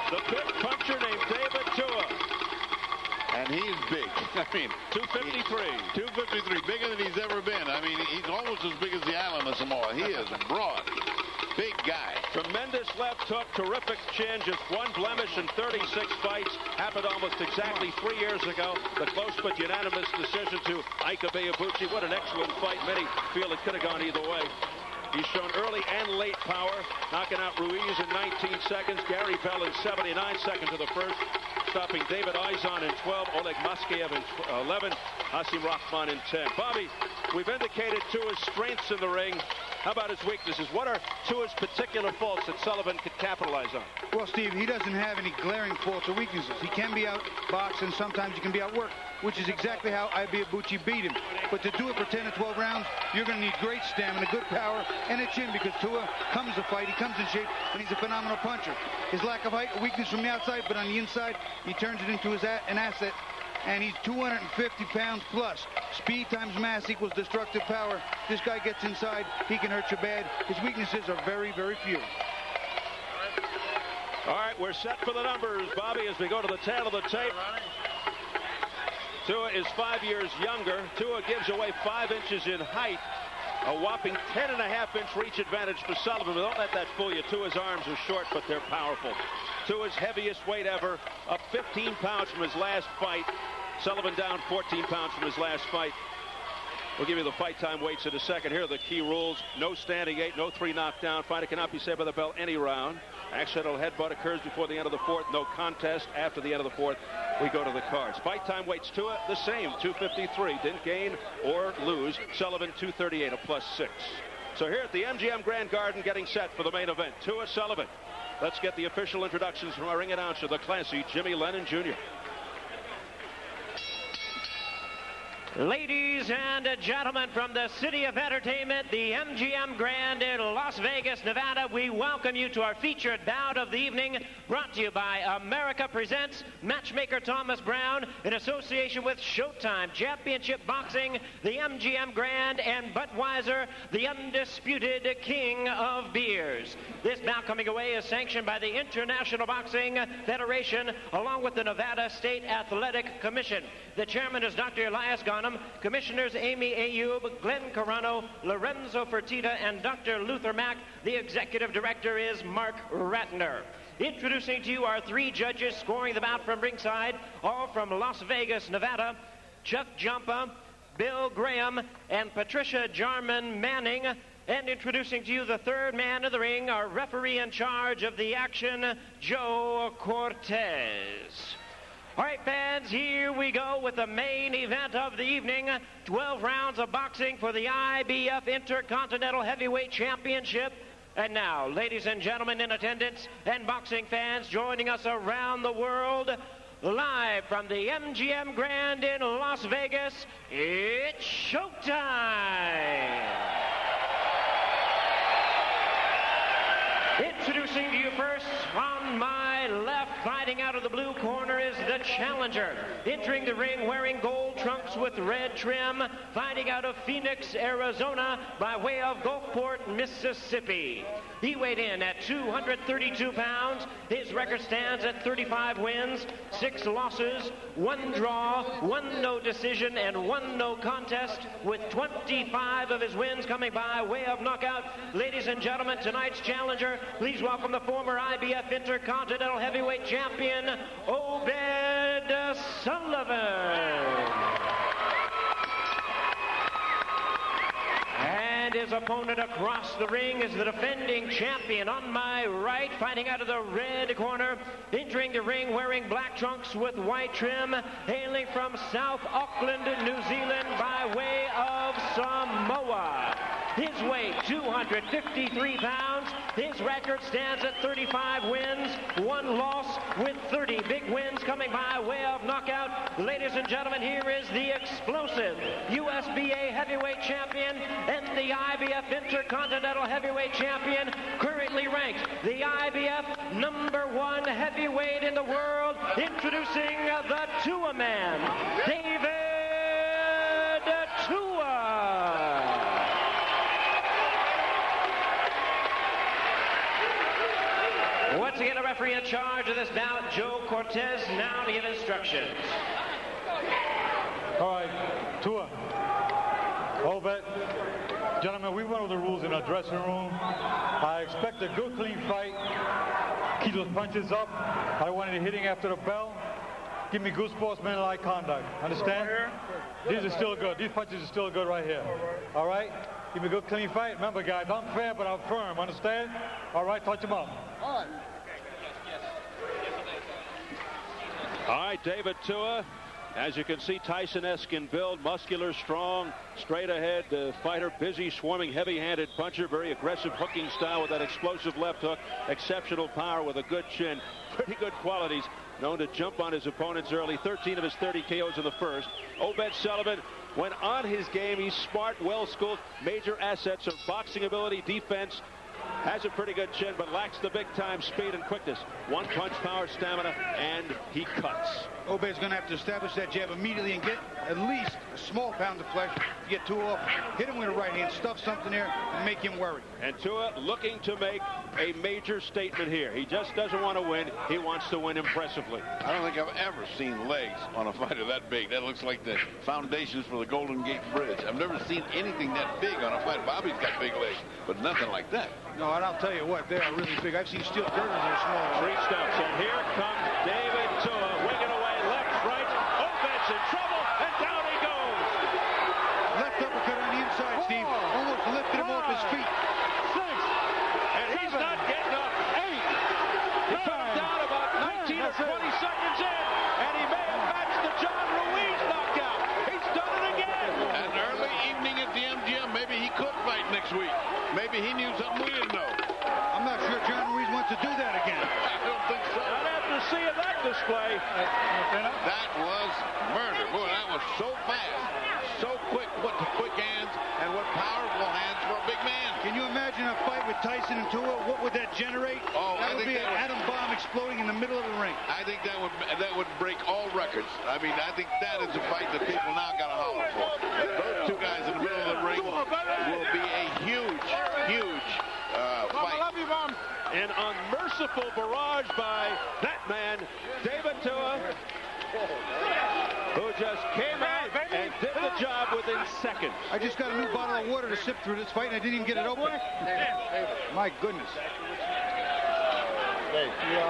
the big puncher named Дэвид Туа. And he's big. I mean, 253. 253, bigger than he's ever been. I mean, he's almost as big as the island of Samoa. He is broad. Big guy. Tremendous left hook, terrific chin, just one blemish in 36 fights. Happened almost exactly 3 years ago. The close but unanimous decision to Ika Ibushi. What an excellent fight. Many feel it could have gone either way. He's shown early and late power, knocking out Ruiz in 19 seconds, Gary Bell in 79 seconds of the first, stopping David Izon in 12, Oleg Moskaev in 11, Hasim Rahman in 10. Bobby, we've indicated Tua's strengths in the ring. How about his weaknesses? What are Tua's particular faults that Sullivan could capitalize on? Well, Steve, he doesn't have any glaring faults or weaknesses. He can be outboxed, and sometimes he can be outworked, which is exactly how Ibushi beat him. But to do it for 10 or 12 rounds, you're going to need great stamina, good power, and a chin, because Tua comes to fight, he comes in shape, and he's a phenomenal puncher. His lack of height, a weakness from the outside, but on the inside, he turns it into an asset. And he's 250 pounds plus. Speed times mass equals destructive power. This guy gets inside, he can hurt you bad. His weaknesses are very, very few. All right, we're set for the numbers, Bobby, as we go to the tail of the tape. Tua is 5 years younger. Tua gives away 5 inches in height. A whopping 10.5-inch reach advantage for Sullivan. But don't let that fool you. Tua's arms are short, but they're powerful. Tua's heaviest weight ever, up 15 pounds from his last fight. Sullivan down 14 pounds from his last fight. We'll give you the fight time weights in a second. Here are the key rules. No standing 8, no 3 knockdown. Fighter cannot be saved by the bell any round. Accidental headbutt occurs before the end of the fourth. No contest after the end of the fourth. We go to the cards. Fight time weights Tua the same, 253. Didn't gain or lose. Sullivan 238, a +6. So here at the MGM Grand Garden, getting set for the main event. Tua Sullivan. Let's get the official introductions from our ring announcer, the classy Jimmy Lennon Jr. Ladies and gentlemen, from the City of Entertainment, the MGM Grand in Las Vegas, Nevada, we welcome you to our featured bout of the evening, brought to you by America Presents, matchmaker Thomas Brown, in association with Showtime Championship Boxing, the MGM Grand, and Budweiser, the undisputed king of beers. This bout coming away is sanctioned by the International Boxing Federation, along with the Nevada State Athletic Commission. The chairman is Dr. Elias Ghanem, Commissioners Amy Ayoub, Glenn Carano, Lorenzo Fertitta, and Dr. Luther Mack. The executive director is Mark Ratner. Introducing to you our 3 judges scoring the bout from ringside, all from Las Vegas, Nevada: Chuck Jumpa, Bill Graham, and Patricia Jarman Manning. And introducing to you the 3rd man in the ring, our referee in charge of the action, Joe Cortez. All right, fans, here we go with the main event of the evening. 12 rounds of boxing for the IBF Intercontinental Heavyweight Championship. And now, ladies and gentlemen in attendance and boxing fans joining us around the world, live from the MGM Grand in Las Vegas, it's showtime! Introducing to you first, on my left, fighting out of the blue corner, is the challenger. Entering the ring wearing gold trunks with red trim, fighting out of Phoenix, Arizona, by way of Gulfport, Mississippi. He weighed in at 232 pounds. His record stands at 35 wins, 6 losses, 1 draw, 1 no decision, and 1 no contest, with 25 of his wins coming by way of knockout. Ladies and gentlemen, tonight's challenger, please welcome the former IBF Intercontinental Heavyweight Champion, Obed Sullivan. And his opponent across the ring is the defending champion. On my right, fighting out of the red corner, entering the ring wearing black trunks with white trim, hailing from South Auckland, New Zealand, by way of Samoa. His weight, 253 pounds. His record stands at 35 wins, 1 loss, with 30 big wins coming by way of knockout. Ladies and gentlemen, here is the explosive USBA heavyweight champion and the IBF Intercontinental Heavyweight Champion, currently ranked the IBF #1 heavyweight in the world, introducing the Tua Man, Дэвид Туа. Once again, the referee in charge of this bout, Joe Cortez, now to give instructions. All right, Tua, Obed, gentlemen, we went over the rules in our dressing room. I expect a good, clean fight. Keep those punches up. I don't want any hitting after the bell. Give me good sportsmanlike conduct. Understand? These are still good. These punches are still good right here. All right? Give me a good, clean fight. Remember, guys, I'm fair, but I'm firm. Understand? All right, touch him up. All right, David Tua. As you can see, Tyson-esque in build, muscular, strong, straight ahead fighter, busy, swarming, heavy-handed puncher, very aggressive hooking style with that explosive left hook, exceptional power with a good chin, pretty good qualities, known to jump on his opponents early, 13 of his 30 KOs in the first. Obed Sullivan, when on his game, he's smart, well-schooled, major assets of boxing ability, defense, has a pretty good chin, but lacks the big-time speed and quickness. One punch, power, stamina, and he cuts. Obed's going to have to establish that jab immediately and get at least a small pound of flesh to get Tua off. Hit him with a right hand, stuff something there, and make him worry. And Tua looking to make a major statement here. He just doesn't want to win. He wants to win impressively. I don't think I've ever seen legs on a fighter that big. That looks like the foundations for the Golden Gate Bridge. I've never seen anything that big on a fight. Bobby's got big legs, but nothing like that. No, and I'll tell you what, they are really big. I've seen steel girders that are small. Three stumps, and here comes David Tua, winging away left, right. Obed's in trouble, and down he goes. Left uppercut on the inside, Steve. Almost lifted him off his feet. 6. And he's not getting up. 8. He put him down about 19 or 20 seconds in, and he may have matched the John Ruiz knockout. He's done it again. An early evening at the MGM, maybe he could fight next week. Maybe he knew something we didn't know. I'm not sure John Ruiz wants to do that again. I don't think so. Not after seeing that display. That was murder. Boy, that was so fast, so quick. What quick hands and what powerful hands for a big man. Can you imagine a fight with Tyson and Tua? What would that generate? Oh, that would be an atom bomb exploding in the middle of the ring. I think that would break all records. I mean, I think that is a fight that people now got to holler for. Those two guys in the middle of the ring will be a huge fight. An unmerciful barrage by that man, David Tua, who just came out and did the job within seconds. I just got a new bottle of water to sip through this fight, and I didn't even get it open. My goodness.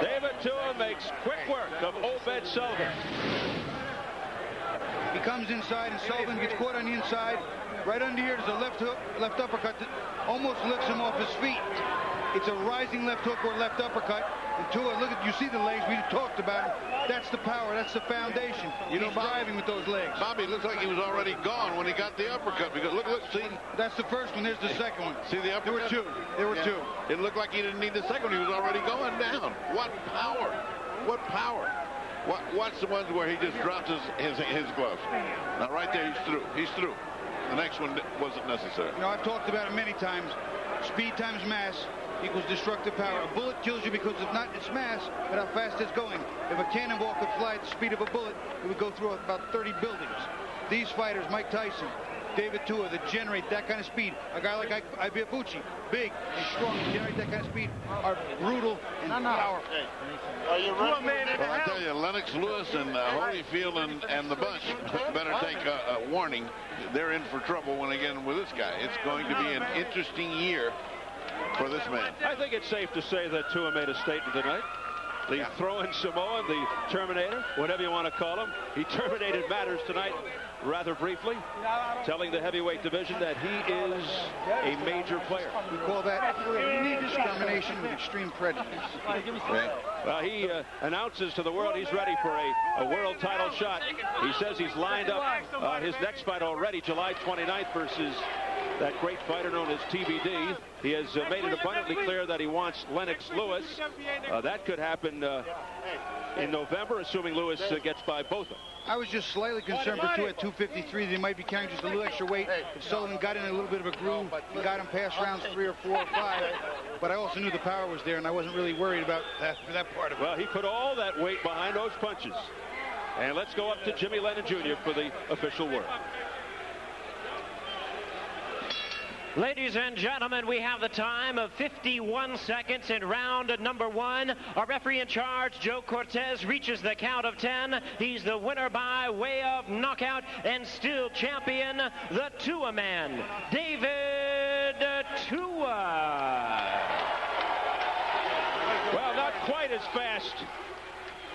David Tua makes quick work of Obed Sullivan. He comes inside, and Sullivan gets caught on the inside. Right under here, there's a left hook, left uppercut that almost lifts him off his feet. It's a rising left hook or left uppercut. And Tua, look at, you see the legs, we talked about it. That's the power, that's the foundation. He's driving with those legs. Bobby, looks like he was already gone when he got the uppercut. Because look, see. That's the first one, there's the second one. See the uppercut? There were two. It looked like he didn't need the second one. He was already going down. What power. What power. Watch the ones where he just drops his gloves. Now right there, he's through. He's through. The next one wasn't necessary. You know, I've talked about it many times. Speed times mass equals destructive power. A bullet kills you because of not its mass, but how fast it's going. If a cannonball could fly at the speed of a bullet, it would go through about 30 buildings. These fighters, Mike Tyson, David Tua, that generate that kind of speed. A guy like Ibeabuchi, big and strong, and generate that kind of speed, are brutal and powerful. Are you ready? Well, I tell you, Lennox Lewis and Holyfield and the bunch better take a warning. They're in for trouble when they get in with this guy. It's going to be an interesting year for this man. I think it's safe to say that Tua made a statement tonight. The throw-in Samoan, the Terminator, whatever you want to call him. He terminated matters tonight rather briefly, telling the heavyweight division that he is a major player. We call that discrimination with extreme prejudice. Well, he announces to the world he's ready for a world title shot. He says he's lined up his next fight already, July 29th versus that great fighter known as TBD. He has made it abundantly clear that he wants Lennox Lewis. That could happen in November, assuming Lewis gets by both of them. I was just slightly concerned for Tua at 253. They might be carrying just a little extra weight. If Sullivan got in a little bit of a groove, he got him past rounds 3 or 4 or 5. But I also knew the power was there, and I wasn't really worried about that part of it. Well, he put all that weight behind those punches. And let's go up to Jimmy Lennon Jr. for the official word. Ladies and gentlemen, we have the time of 51 seconds in round number 1. Our referee in charge, Joe Cortez, reaches the count of 10. He's the winner by way of knockout and still champion, the Tua man, David Tua. Well, not quite as fast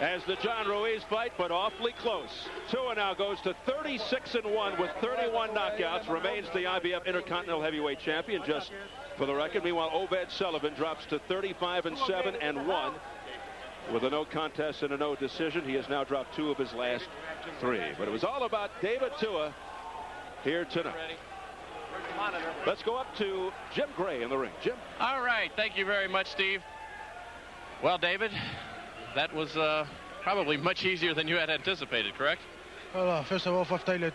as the John Ruiz fight, but awfully close. Tua now goes to 36-1 with 31 knockouts, remains the IBF Intercontinental Heavyweight Champion, just for the record. Meanwhile, Obed Sullivan drops to 35-7 and 1 with a no contest and a no decision. He has now dropped 2 of his last 3. But it was all about David Tua here tonight. Let's go up to Jim Gray in the ring. Jim. All right. Thank you very much, Steve. Well, David, that was probably much easier than you had anticipated, correct? Well, first of all, Translate,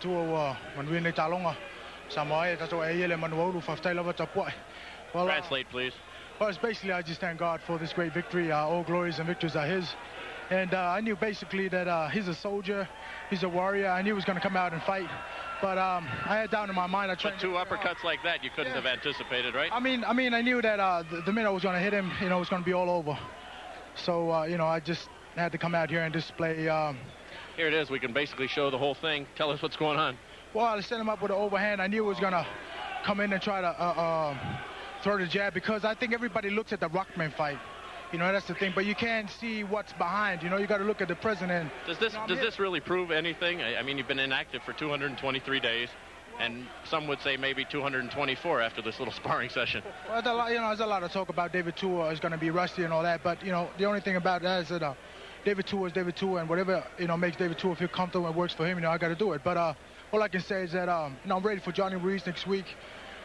please. Well, it's basically I just thank God for this great victory. All glories and victories are his. And I knew basically that he's a soldier, he's a warrior. I knew he was going to come out and fight. But I had down in my mind, But 2 uppercuts like that you couldn't have anticipated, right? I mean, I knew that the minute I was going to hit him, it was going to be all over. So, I just had to come out here and display. Here it is. We can basically show the whole thing. Tell us what's going on. Well, I set him up with an overhand. I knew he was going to come in and try to throw the jab because I think everybody looks at the Rockman fight. That's the thing. But you can't see what's behind. You got to look at the present. And does this really prove anything? I mean, you've been inactive for 223 days. And some would say maybe 224 after this little sparring session. Well, there's a lot of talk about David Tua is going to be rusty and all that. But, the only thing about that is that David Tua is David Tua. And whatever, makes David Tua feel comfortable and works for him, I got to do it. But all I can say is that, I'm ready for Johnny Ruiz next week.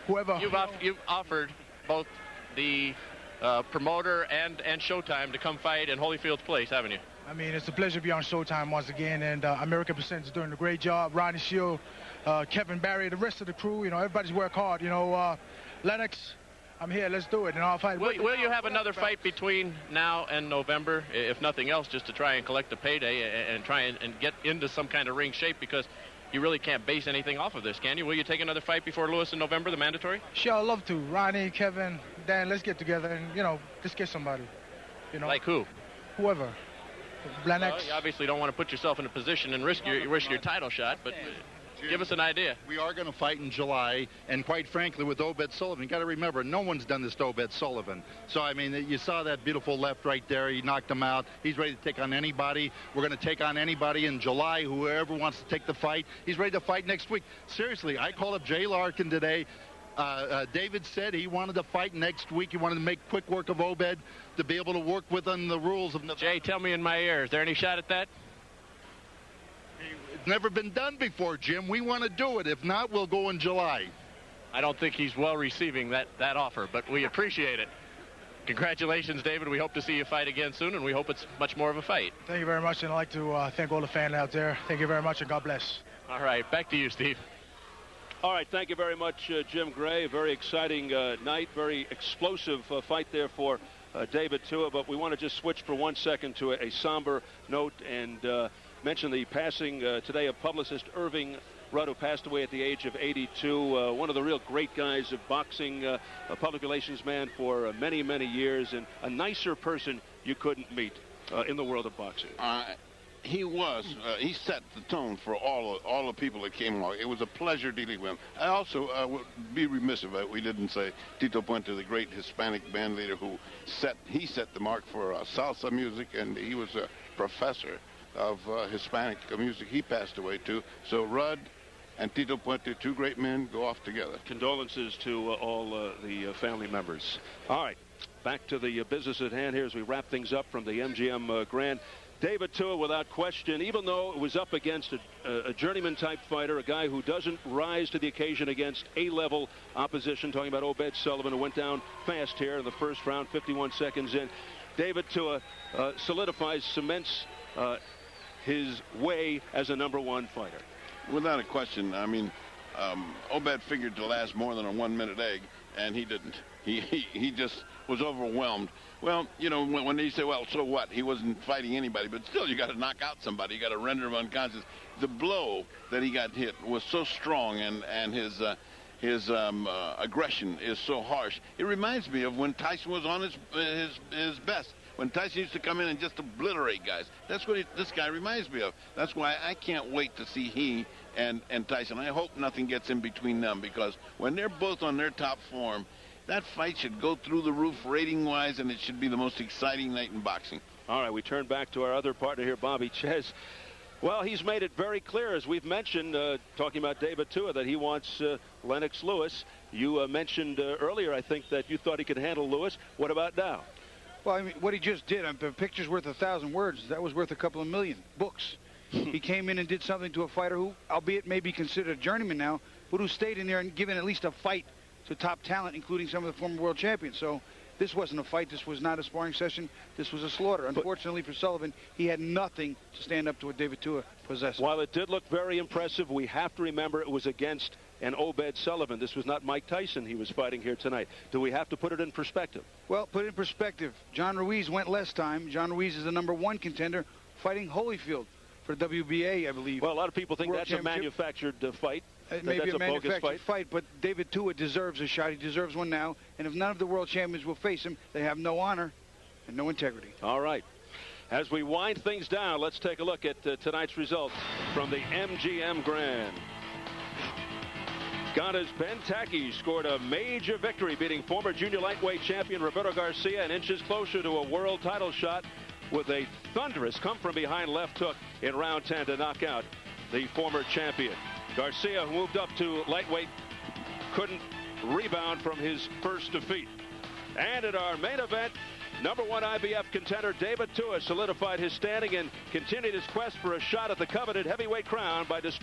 Whoever. You've offered both the promoter and Showtime to come fight in Holyfield's place, haven't you? I mean, it's a pleasure to be on Showtime once again, and American Percent is doing a great job. Ronnie Shield, Kevin Barry, the rest of the crew, everybody's worked hard. Lennox, I'm here, let's do it, and I'll fight. Will you have another fight between now and November, if nothing else, just to try and collect a payday and try and get into some kind of ring shape, because you really can't base anything off of this, can you? Will you take another fight before Lewis in November, the mandatory? Sure, I'd love to. Ronnie, Kevin, Dan, let's get together and, let's get somebody. Like who? Whoever. Well, you obviously don't want to put yourself in a position and risk your title shot, but give us an idea. We are going to fight in July, and quite frankly, with Obed Sullivan, you got to remember, no one's done this to Obed Sullivan. So, I mean, you saw that beautiful left right there. He knocked him out. He's ready to take on anybody. We're going to take on anybody in July, whoever wants to take the fight. He's ready to fight next week. Seriously, I called up Jay Larkin today. David said he wanted to fight next week. He wanted to make quick work of Obed to be able to work within the rules of Nevada. Jay, tell me in my ear, is there any shot at that? It's never been done before, Jim. We want to do it. If not, we'll go in July. I don't think he's well receiving that offer, but we appreciate it. Congratulations, David. We hope to see you fight again soon, and we hope it's much more of a fight. Thank you very much, and I'd like to thank all the fans out there. Thank you very much, and God bless. All right, back to you, Steve. All right, thank you very much, Jim Gray. Very exciting night, very explosive fight there for David Tua. But we want to just switch for 1 second to a somber note and mention the passing today of publicist Irving Rudd, who passed away at the age of 82. One of the real great guys of boxing, a public relations man for many, many years, and a nicer person you couldn't meet in the world of boxing. He set the tone for all the people that came along. It was a pleasure dealing with him. I also would be remiss if we didn't say Tito Puente, the great Hispanic band leader who set the mark for salsa music, and he was a professor of Hispanic music. He passed away too. So Rudd and Tito Puente, 2 great men, go off together. Condolences to all the family members. All right, back to the business at hand here as we wrap things up from the MGM Grand. David Tua, without question, even though it was up against a journeyman-type fighter, a guy who doesn't rise to the occasion against A-level opposition, talking about Obed Sullivan, who went down fast here in the first round, 51 seconds in. David Tua cements his way as a #1 fighter. Without a question. I mean, Obed figured to last more than a 1-minute egg, and he didn't. He just was overwhelmed. Well, when they say, well, so what? He wasn't fighting anybody, but still, you got to knock out somebody. You got to render him unconscious. The blow that he got hit was so strong, and his his aggression is so harsh. It reminds me of when Tyson was on his best. When Tyson used to come in and just obliterate guys. That's what this guy reminds me of. That's why I can't wait to see he and Tyson. I hope nothing gets in between them, because when they're both on their top form, that fight should go through the roof rating-wise, and it should be the most exciting night in boxing. All right, we turn back to our other partner here, Bobby Ches. Well, he's made it very clear, as we've mentioned, talking about David Tuah, that he wants Lennox Lewis. You mentioned earlier, I think, that you thought he could handle Lewis. What about now? Well, I mean, what he just did, a picture's worth 1,000 words. That was worth a couple of million books. He came in and did something to a fighter who, albeit may be considered a journeyman now, but who stayed in there and given at least a fight to top talent, including some of the former world champions. So this wasn't a fight. This was not a sparring session. This was a slaughter. Unfortunately for Sullivan, he had nothing to stand up to what David Tuah possessed. While it did look very impressive, we have to remember it was against an Obed Sullivan. This was not Mike Tyson he was fighting here tonight. Do we have to put it in perspective? Well, put it in perspective. John Ruiz went less time. John Ruiz is the #1 contender fighting Holyfield for WBA, I believe. Well, a lot of people think that's a manufactured fight. It may be a manufactured fight, but David Tuah deserves a shot. He deserves one now. And if none of the world champions will face him, they have no honor and no integrity. All right. As we wind things down, let's take a look at tonight's results from the MGM Grand. Ghana's Ben Taki scored a major victory, beating former junior lightweight champion Roberto Garcia an inches closer to a world title shot with a thunderous come-from-behind left hook in round 10 to knock out the former champion. Garcia, who moved up to lightweight, couldn't rebound from his first defeat. And at our main event, #1 IBF contender David Tuah solidified his standing and continued his quest for a shot at the coveted heavyweight crown by disposing